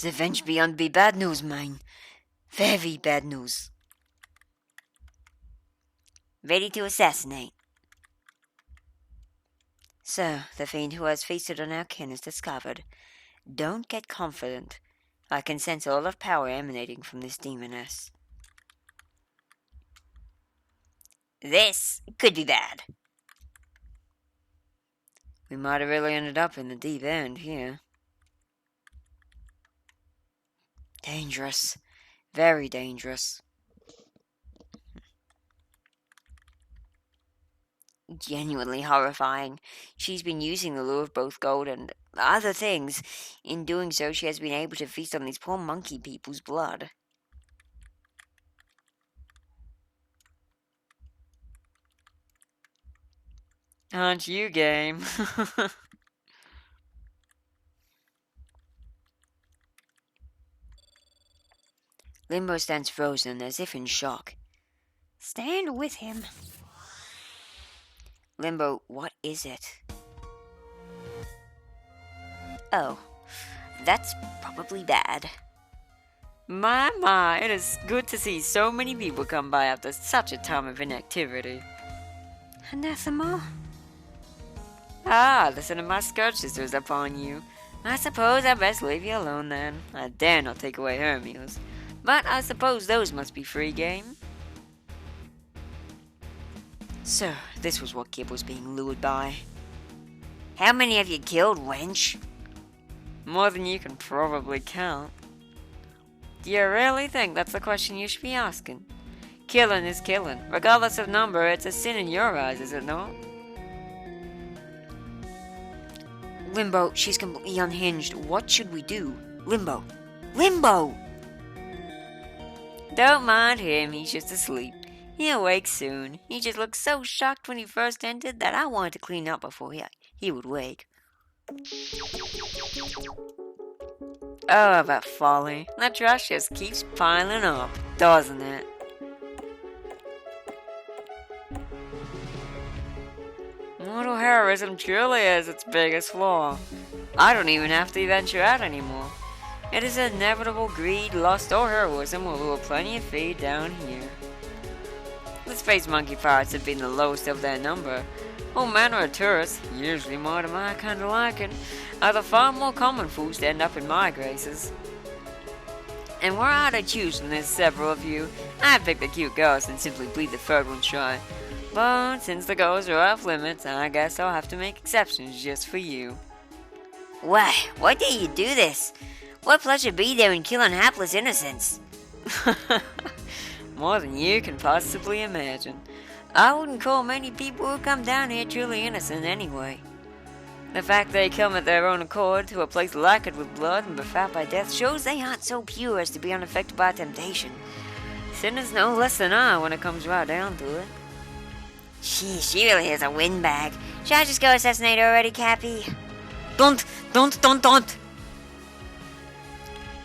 The revenge beyond be bad news, mine. Very bad news. Ready to assassinate. So, the fiend who has feasted on our kin is discovered. Don't get confident. I can sense a lot of power emanating from this demoness. This could be bad. We might have really ended up in the deep end here. Dangerous. Very dangerous. Genuinely horrifying. She's been using the lure of both gold and other things. In doing so, she has been able to feast on these poor monkey people's blood. Aren't you game? Limbo stands frozen, as if in shock. Stand with him. Limbo, what is it? Oh, that's probably bad. My, it is good to see so many people come by after such a time of inactivity. Anathema? Ah, the sin of my scourge sister is upon you. I suppose I best leave you alone then. I dare not take away her meals. But I suppose those must be free game. So, this was what Gib was being lured by. How many have you killed, wench? More than you can probably count. Do you really think that's the question you should be asking? Killing is killing. Regardless of number, it's a sin in your eyes, is it not? Limbo, she's completely unhinged. What should we do? Limbo! Limbo! Don't mind him, he's just asleep. He'll wake soon. He just looked so shocked when he first entered that I wanted to clean up before he would wake. Oh, that folly. That trash just keeps piling up, doesn't it? Mortal heroism truly is its biggest flaw. I don't even have to venture out anymore. It is inevitable greed, lust, or heroism will lure plenty of feed down here. The space monkey pirates have been the lowest of their number. All manner of tourists, usually more to my kind of liking, are the far more common fools to end up in my graces. And were I to choose from this several of you, I'd pick the cute girls and simply bleed the third one shy. But since the girls are off limits, I guess I'll have to make exceptions just for you. Why do you do this? What pleasure be there in killing hapless innocents? More than you can possibly imagine. I wouldn't call many people who come down here truly innocent anyway. The fact they come at their own accord to a place lacquered with blood and befouled by death shows they aren't so pure as to be unaffected by temptation. Sinners no less than I when it comes right down to it. She really is a windbag. Should I just go assassinate her already, Cappy? Don't!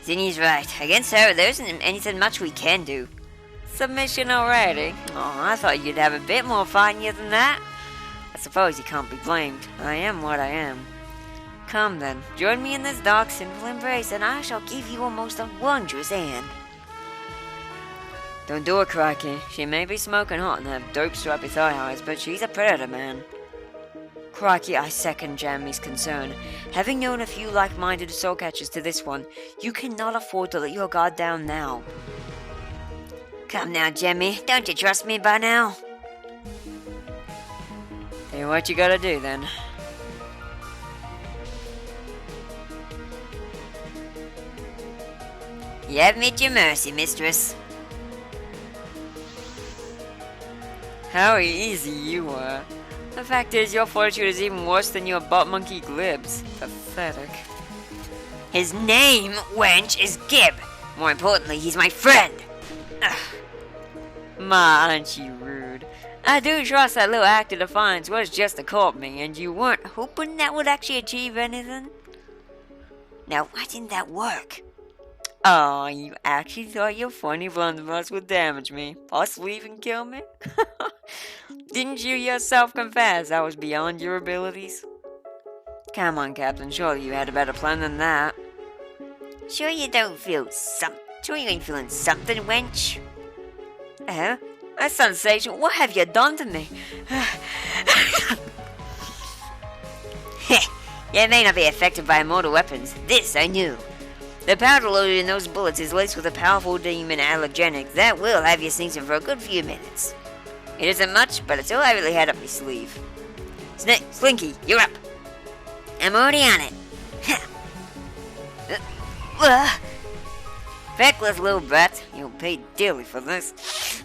Zinni's right. Against her, there isn't anything much we can do. Submission already? Oh, I thought you'd have a bit more fight in you than that. I suppose you can't be blamed. I am what I am. Come then, join me in this dark, sinful embrace, and I shall give you a most wondrous hand. Don't do it, Crikey. She may be smoking hot and have dope stripy thigh highs, but she's a predator, man. Crikey, I second Jammy's concern. Having known a few like-minded soul catchers to this one, you cannot afford to let your guard down now. Come now, Jemmy. Don't you trust me by now? Hey, what you gotta do, then? You have me at your mercy, mistress. How easy you are. The fact is, your fortitude is even worse than your butt monkey glibs. Pathetic. His name, wench, is Gib. More importantly, he's my friend. Ugh. Ma, aren't you rude? I do trust that little act of defiance was just to court me, and you weren't hoping that would actually achieve anything? Now, why didn't that work? Oh, you actually thought your funny blunderbuss would damage me, possibly even kill me? Didn't you yourself confess I was beyond your abilities? Come on, Captain, surely you had a better plan than that. Sure you ain't feeling something, wench? Oh, that's sensational. What have you done to me? You may not be affected by mortal weapons. This I knew. The powder loaded in those bullets is laced with a powerful demon allergenic that will have you sneezing for a good few minutes. It isn't much, but it's all I really had up my sleeve. Slinky, you're up. I'm already on it. Feckless little brat, you'll pay dearly for this.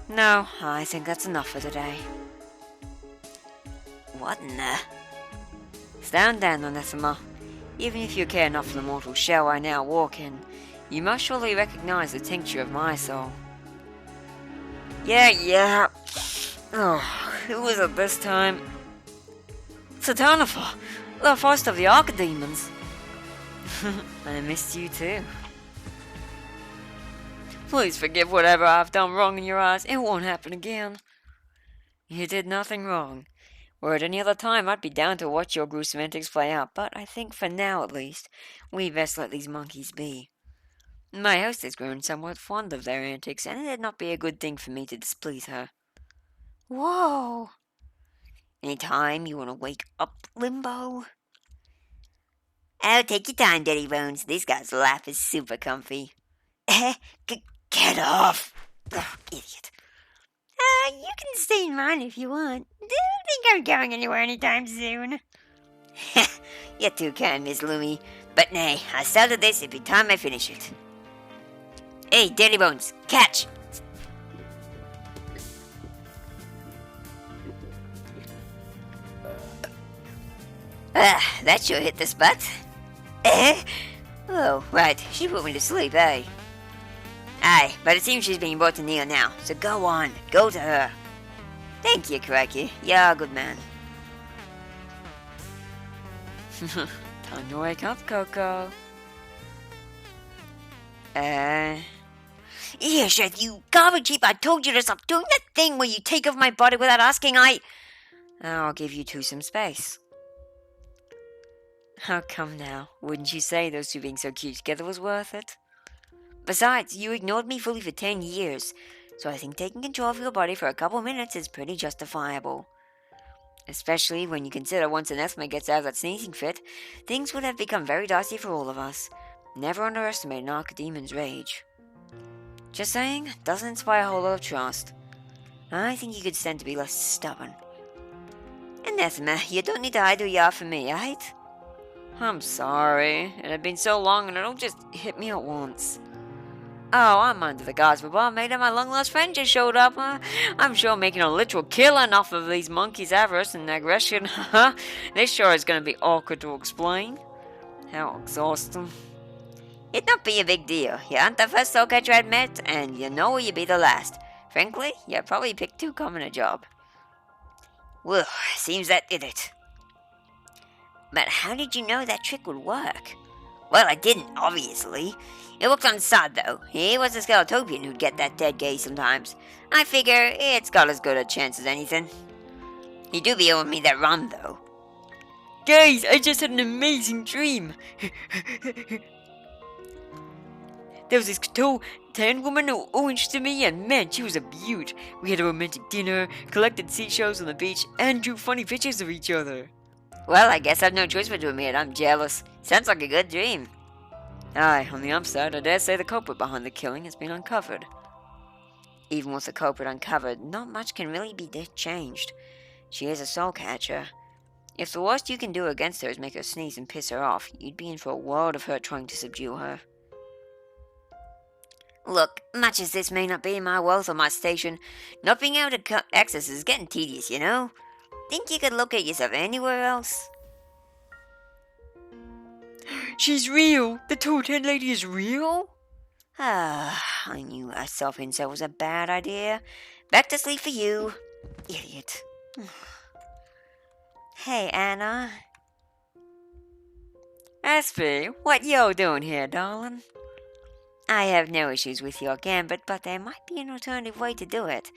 No, I think that's enough for today. What in the... Stand down, Anathema. Even if you care not for the mortal shell I now walk in, you must surely recognize the tincture of my soul. Yeah. Oh, who was it this time? Satanifer, the first of the Archdemons. I missed you too. Please forgive whatever I've done wrong in your eyes. It won't happen again. You did nothing wrong. Were it any other time, I'd be down to watch your gruesome antics play out, but I think for now, at least, we best let these monkeys be. My host has grown somewhat fond of their antics, and it'd not be a good thing for me to displease her. Whoa! Any time you want to wake up, Limbo? Oh, take your time, Daddy Bones. This guy's laugh is super comfy. Get off! Ugh, idiot. You can stay in mine if you want. Don't think I'm going anywhere anytime soon. You're too kind, Miss Lumi. But nay, I started this, it'd be time I finish it. Hey, Daddy Bones, catch! That sure hit the spot. Oh, right, she put me to sleep, eh? Aye, but it seems she's being brought to kneel now, so go on, go to her. Thank you, Crikey, you're a good man. Time to wake up, Coco. Here, Seth, you garbage heap, I told you to stop doing that thing where you take off my body without asking. I'll give you two some space. Oh, come now, wouldn't you say those two being so cute together was worth it? Besides, you ignored me fully for 10 years, so I think taking control of your body for a couple minutes is pretty justifiable. Especially when you consider once Anathema gets out of that sneezing fit, things would have become very dicey for all of us. Never underestimate an Archdemon's rage. Just saying, doesn't inspire a whole lot of trust. I think you could stand to be less stubborn. Anathema, you don't need to hide who you are from me, right? I'm sorry. It had been so long and it all just hit me at once. Oh, I'm under the gods, but barmaid and my long-lost friend just showed up. I'm sure making a literal killing off of these monkeys' avarice and aggression. This sure is going to be awkward to explain. How exhausting. It'd not be a big deal. You aren't the first soul catcher I'd met, and you know you'd be the last. Frankly, you probably picked too common a job. Well, seems that did it. But how did you know that trick would work? Well, I didn't, obviously. It looked on Sod, though. He was a Skeletopian who'd get that dead gaze sometimes. I figure it's got as good a chance as anything. He do be owing me that rum, though. Guys, I just had an amazing dream. There was this tall, tan woman who interested me, and man, she was a beaut. We had a romantic dinner, collected seashells on the beach, and drew funny pictures of each other. Well, I guess I've no choice but to admit I'm jealous. Sounds like a good dream. Aye, on the upside, I dare say the culprit behind the killing has been uncovered. Even with the culprit uncovered, not much can really be changed. She is a soul catcher. If the worst you can do against her is make her sneeze and piss her off, you'd be in for a world of hurt trying to subdue her. Look, much as this may not be my wealth or my station, not being able to cut access is getting tedious, you know? Think you could locate yourself anywhere else? She's real! The tall tan lady is real? I knew a self-insert was a bad idea. Back to sleep for you. Idiot. Hey, Anna. Aspie, what you doing here, darling? I have no issues with your gambit, but there might be an alternative way to do it.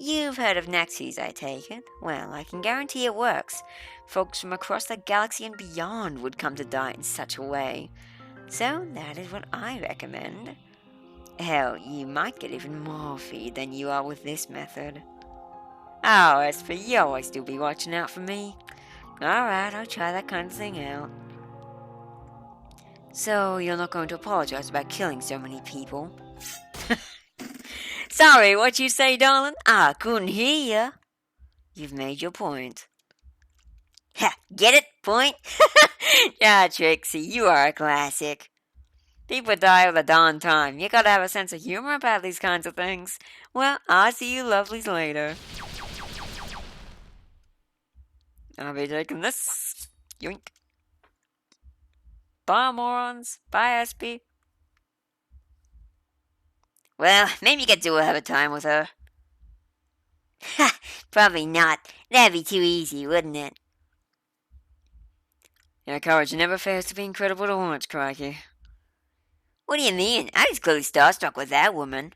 You've heard of Naxis, I take it? Well, I can guarantee it works. Folks from across the galaxy and beyond would come to die in such a way. So, that is what I recommend. Hell, you might get even more feed than you are with this method. Oh, as for you, always do be watching out for me. Alright, I'll try that kind of thing out. So, you're not going to apologize about killing so many people? Sorry, what you say, darling? I couldn't hear you. You've made your point. Ha, get it? Point? Yeah, Trixie, you are a classic. People die all the darn time. You gotta have a sense of humor about these kinds of things. Well, I'll see you lovelies later. I'll be taking this. Yoink. Bye, morons. Bye, SP. Well, maybe you could do have a time with her. Ha! Probably not. That'd be too easy, wouldn't it? Your courage never fails to be incredible to watch, Crikey. What do you mean? I was clearly starstruck with that woman.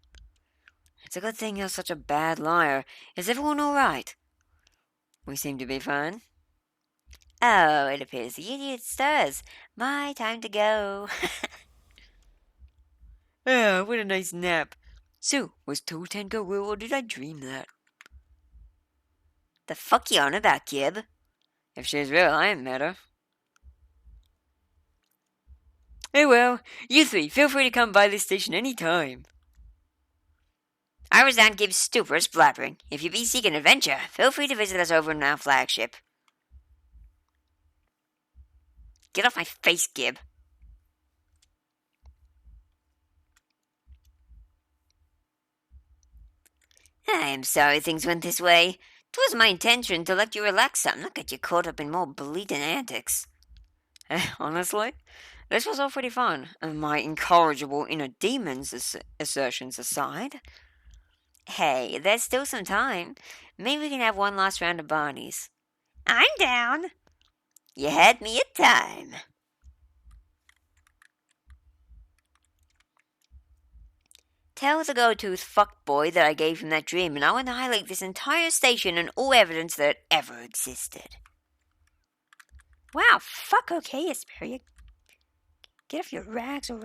It's a good thing you're such a bad liar. Is everyone alright? We seem to be fine. Oh, it appears the idiot stirs. My time to go. Oh, what a nice nap. So, was Totango real or did I dream that? The fuck you on about, Gib? If she's real, I ain't met her. Oh well, you three, feel free to come by this station any time. I was on Gib's stupors blabbering. If you be seeking adventure, feel free to visit us over in our flagship. Get off my face, Gib. I am sorry things went this way. 'Twas my intention to let you relax some, not get you caught up in more bleating antics. Honestly, this was all pretty fun, and my incorrigible inner demons assertions aside. Hey, there's still some time. Maybe we can have one last round of Barneys. I'm down. You had me at time. Tell the go-tooth fuckboy that I gave him that dream, and I will annihilate this entire station and all evidence that it ever existed. Wow, fuck okay, Asperia. Get off your rags already.